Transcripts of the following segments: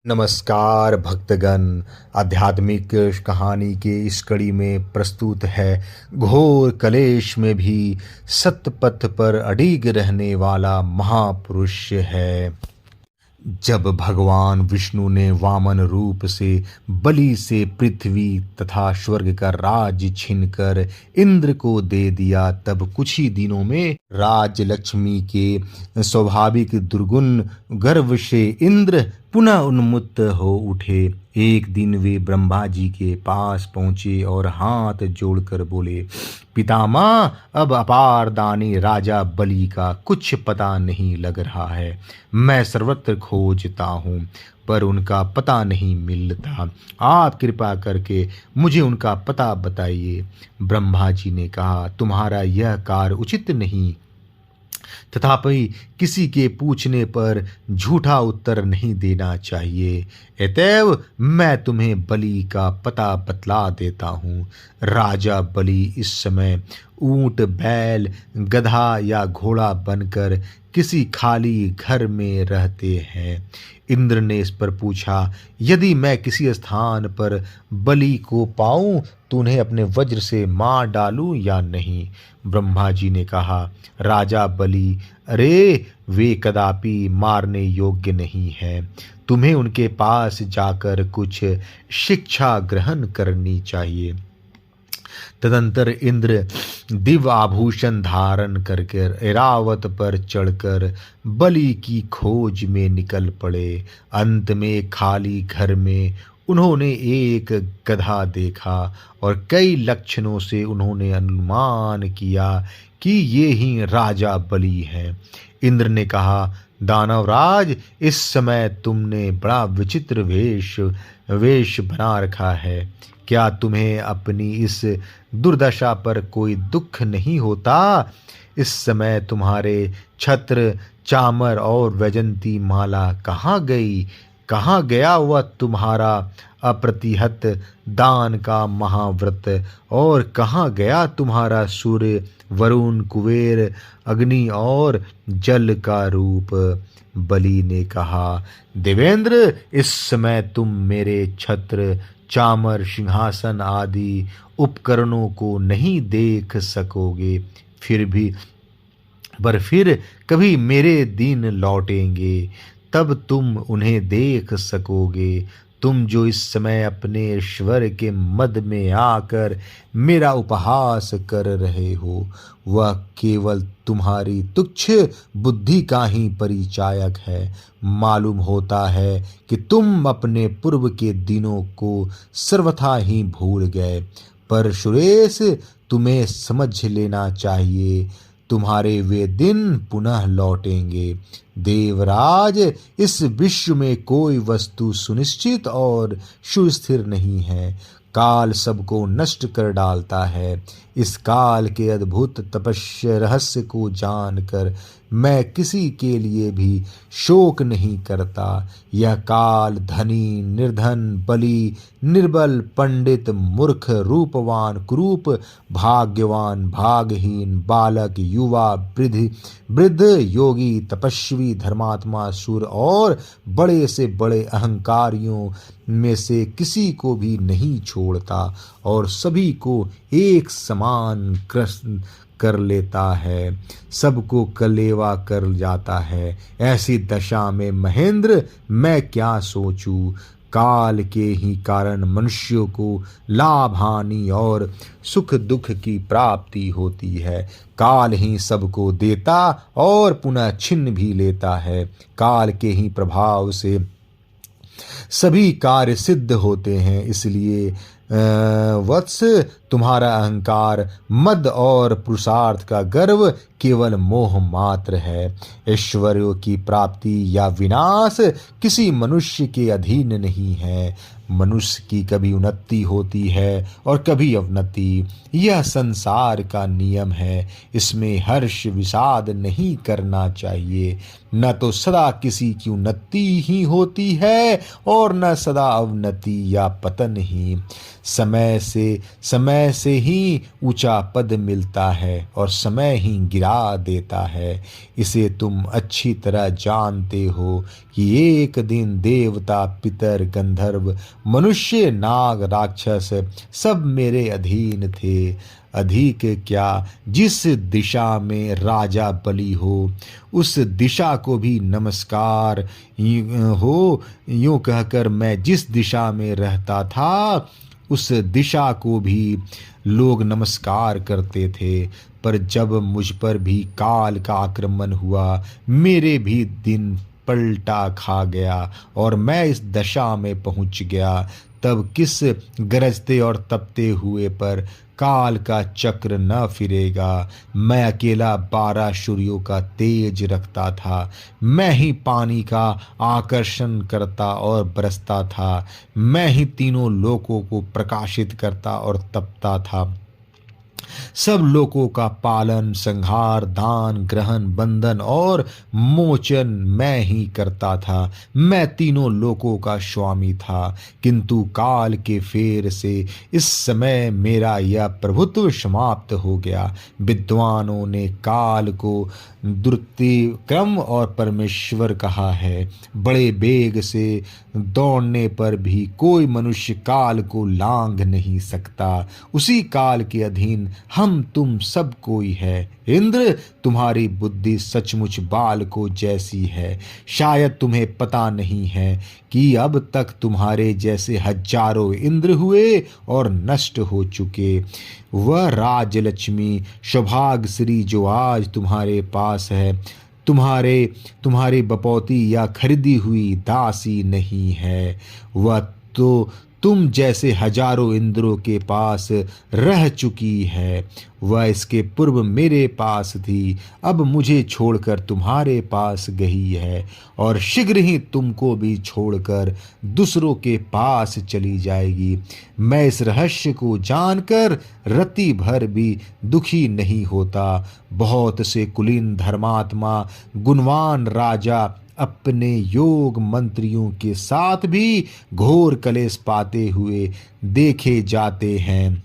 नमस्कार भक्तगण। आध्यात्मिक कहानी के इस कड़ी में प्रस्तुत है घोर कलेश में भी सत्य पथ पर अडिग रहने वाला महापुरुष है। जब भगवान विष्णु ने वामन रूप से बलि से पृथ्वी तथा स्वर्ग का राज छीनकर इंद्र को दे दिया, तब कुछ ही दिनों में राजलक्ष्मी के स्वाभाविक दुर्गुण गर्व से इंद्र पुनः उन्मुक्त हो उठे। एक दिन वे ब्रह्मा जी के पास पहुंचे और हाथ जोड़कर बोले, पितामह, अब अपार दानी राजा बलि का कुछ पता नहीं लग रहा है। मैं सर्वत्र खोजता हूँ पर उनका पता नहीं मिलता। आप कृपा करके मुझे उनका पता बताइए। ब्रह्मा जी ने कहा, तुम्हारा यह कार्य उचित नहीं, तथापि किसी के पूछने पर झूठा उत्तर नहीं देना चाहिए। अतएव मैं तुम्हें बलि का पता बतला देता हूँ। राजा बलि इस समय ऊंट, बैल, गधा या घोड़ा बनकर किसी खाली घर में रहते हैं। इंद्र ने इस पर पूछा, यदि मैं किसी स्थान पर बलि को पाऊं तो उन्हें अपने वज्र से मार डालूं या नहीं? ब्रह्मा जी ने कहा, राजा बलि, अरे वे कदापि मारने योग्य नहीं है। तुम्हें उनके पास जाकर कुछ शिक्षा ग्रहण करनी चाहिए। तदंतर इंद्र दिव्य आभूषण धारण करके ऐरावत पर चढ़कर बलि की खोज में निकल पड़े। अंत में खाली घर में उन्होंने एक गधा देखा और कई लक्षणों से उन्होंने अनुमान किया कि ये ही राजा बलि हैं। इंद्र ने कहा, दानवराज, इस समय तुमने बड़ा विचित्र वेश बना रखा है। क्या तुम्हें अपनी इस दुर्दशा पर कोई दुख नहीं होता? इस समय तुम्हारे छत्र, चामर और वैजंती माला कहाँ गई? कहाँ गया वह तुम्हारा अप्रतिहत दान का महाव्रत? और कहाँ गया तुम्हारा सूर्य, वरुण, कुबेर, अग्नि और जल का रूप? बलि ने कहा, देवेंद्र, इस समय तुम मेरे छत्र, चामर, सिंहासन आदि उपकरणों को नहीं देख सकोगे। फिर कभी मेरे दिन लौटेंगे, तब तुम उन्हें देख सकोगे। तुम जो इस समय अपने ईश्वर के मद में आकर मेरा उपहास कर रहे हो, वह केवल तुम्हारी तुच्छ बुद्धि का ही परिचायक है। मालूम होता है कि तुम अपने पूर्व के दिनों को सर्वथा ही भूल गए, पर सुरेश, तुम्हें समझ लेना चाहिए, तुम्हारे वे दिन पुनः लौटेंगे। देवराज, इस विश्व में कोई वस्तु सुनिश्चित और सुस्थिर नहीं है। काल सबको नष्ट कर डालता है। इस काल के अद्भुत तपस्या रहस्य को जानकर मैं किसी के लिए भी शोक नहीं करता। यह काल धनी, निर्धन, बलि, निर्बल, पंडित, मूर्ख, रूपवान, कुरूप, भाग्यवान, भागहीन, बालक, युवा, वृद्ध, योगी, तपस्वी, धर्मात्मा, शूर और बड़े से बड़े अहंकारियों में से किसी को भी नहीं छोड़ता और सभी को एक समान कर लेता है, सबको कलेवा कर जाता है। ऐसी दशा में महेंद्र, मैं क्या सोचूं? काल के ही कारण मनुष्यों को लाभ, हानि और सुख दुख की प्राप्ति होती है। काल ही सबको देता और पुनः छीन भी लेता है। काल के ही प्रभाव से सभी कार्य सिद्ध होते हैं। इसलिए वत्स, तुम्हारा अहंकार, मद और पुरुषार्थ का गर्व केवल मोह मात्र है। ऐश्वर्य की प्राप्ति या विनाश किसी मनुष्य के अधीन नहीं है। मनुष्य की कभी उन्नति होती है और कभी अवनति, यह संसार का नियम है। इसमें हर्ष विषाद नहीं करना चाहिए। न तो सदा किसी की उन्नति ही होती है और न सदा अवनति या पतन ही। समय से ही ऊंचा पद मिलता है और समय ही गिरा देता है। इसे तुम अच्छी तरह जानते हो कि एक दिन देवता, पितर, गंधर्व, मनुष्य, नाग, राक्षस सब मेरे अधीन थे। अधिक क्या, जिस दिशा में राजा बलि हो उस दिशा को भी नमस्कार हो। यूं कहकर मैं जिस दिशा में रहता था उस दिशा को भी लोग नमस्कार करते थे। पर जब मुझ पर भी काल का आक्रमण हुआ, मेरे भी दिन पलटा खा गया और मैं इस दशा में पहुंच गया, तब किस गरजते और तपते हुए पर काल का चक्र न फिरेगा। मैं अकेला 12 सूर्यों का तेज रखता था। मैं ही पानी का आकर्षण करता और बरसता था। मैं ही तीनों लोकों को प्रकाशित करता और तपता था। सब लोकों का पालन, संहार, दान, ग्रहण, बंधन और मोचन मैं ही करता था। मैं तीनों लोकों का स्वामी था। किंतु काल के फेर से इस समय मेरा यह प्रभुत्व समाप्त हो गया। विद्वानों ने काल को द्रुतिक्रम और परमेश्वर कहा है। बड़े वेग से दौड़ने पर भी कोई मनुष्य काल को लांघ नहीं सकता। उसी काल के अधीन हम तुम सब कोई है। इंद्र, तुम्हारी बुद्धि सचमुच बालकों जैसी है। शायद तुम्हें पता नहीं है कि अब तक तुम्हारे जैसे हजारों इंद्र हुए और नष्ट हो चुके। वह राजलक्ष्मी, सौभाग्यश्री जो आज तुम्हारे पास है, तुम्हारी बपौती या खरीदी हुई दासी नहीं है। वह तो तुम जैसे हजारों इंद्रों के पास रह चुकी है। वह इसके पूर्व मेरे पास थी, अब मुझे छोड़कर तुम्हारे पास गई है और शीघ्र ही तुमको भी छोड़कर दूसरों के पास चली जाएगी। मैं इस रहस्य को जानकर रति भर भी दुखी नहीं होता। बहुत से कुलीन, धर्मात्मा, गुणवान राजा अपने योग मंत्रियों के साथ भी घोर कलेश पाते हुए देखे जाते हैं।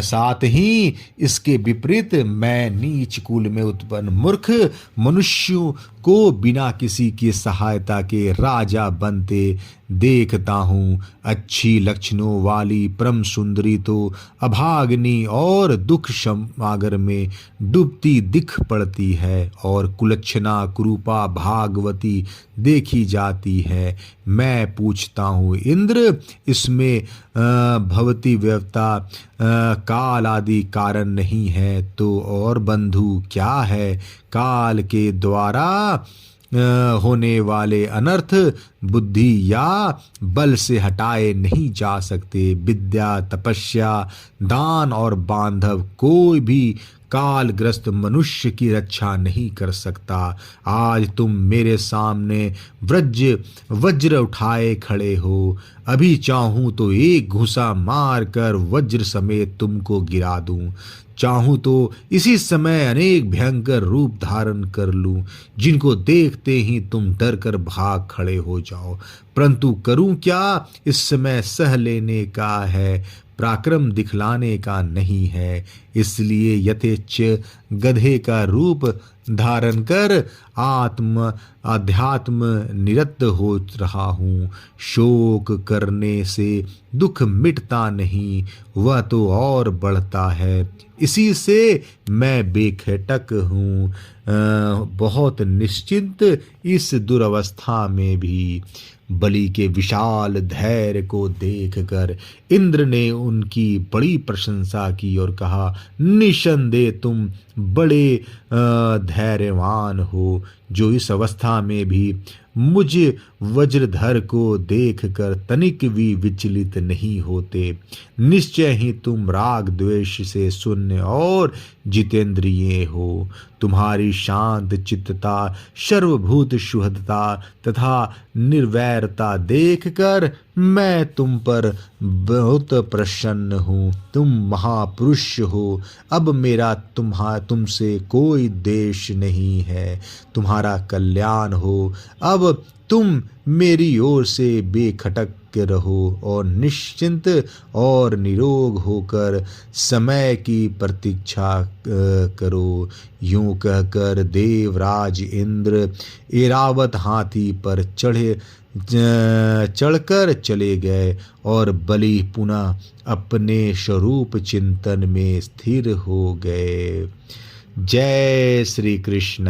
साथ ही इसके विपरीत मैं नीच कुल में उत्पन्न मूर्ख मनुष्यों को बिना किसी की सहायता के राजा बनते देखता हूँ। अच्छी लक्षणों वाली परम सुंदरी तो अभाग्नि और दुख सागर में डूबती दिख पड़ती है और कुलक्षणा कुरूपा भागवती देखी जाती है। मैं पूछता हूँ इंद्र, इसमें भवती व्यवता काल आदि कारण नहीं है तो और बंधु क्या है? काल के द्वारा होने वाले अनर्थ बुद्धि या बल से हटाए नहीं जा सकते। विद्या, तपस्या, दान और बांधव कोई भी कालग्रस्त मनुष्य की रक्षा नहीं कर सकता। आज तुम मेरे सामने वज्र उठाए खड़े हो। अभी चाहूं तो एक घुसा मारकर वज्र समेत तुमको गिरा दूं। चाहूं तो इसी समय अनेक भयंकर रूप धारण कर लूं, जिनको देखते ही तुम डर कर भाग खड़े हो जाओ। परंतु करूं क्या? इस समय सह लेने का है, पराक्रम दिखलाने का नहीं है। इसलिए यथेच्छ गधे का रूप धारण कर अध्यात्म निरत हो रहा हूँ। शोक करने से दुख मिटता नहीं, वह तो और बढ़ता है। इसी से मैं बेखटक हूँ, बहुत निश्चिंत इस दुरवस्था में भी। बलि के विशाल धैर्य को देखकर इंद्र ने उनकी बड़ी प्रशंसा की और कहा, निसंदेह तुम बड़े धैर्यवान हो, जो इस अवस्था में भी मुझ वज्रधर को देखकर तनिक भी विचलित नहीं होते। निश्चय ही तुम राग द्वेष से शून्य और जितेंद्रिय हो। तुम्हारी शांत चित्तता, सर्वभूत शुद्धता तथा निर्वैरता देखकर मैं तुम पर बहुत प्रसन्न हूँ। तुम महापुरुष हो। अब मेरा तुमसे कोई द्वेष नहीं है। तुम्हारी तुम्हारा कल्याण हो। अब तुम मेरी ओर से बेखटक रहो और निश्चिंत और निरोग होकर समय की प्रतीक्षा करो। यूं कहकर देवराज इंद्र ऐरावत हाथी पर चढ़कर चले गए और बलि पुनः अपने स्वरूप चिंतन में स्थिर हो गए। जय श्री कृष्ण।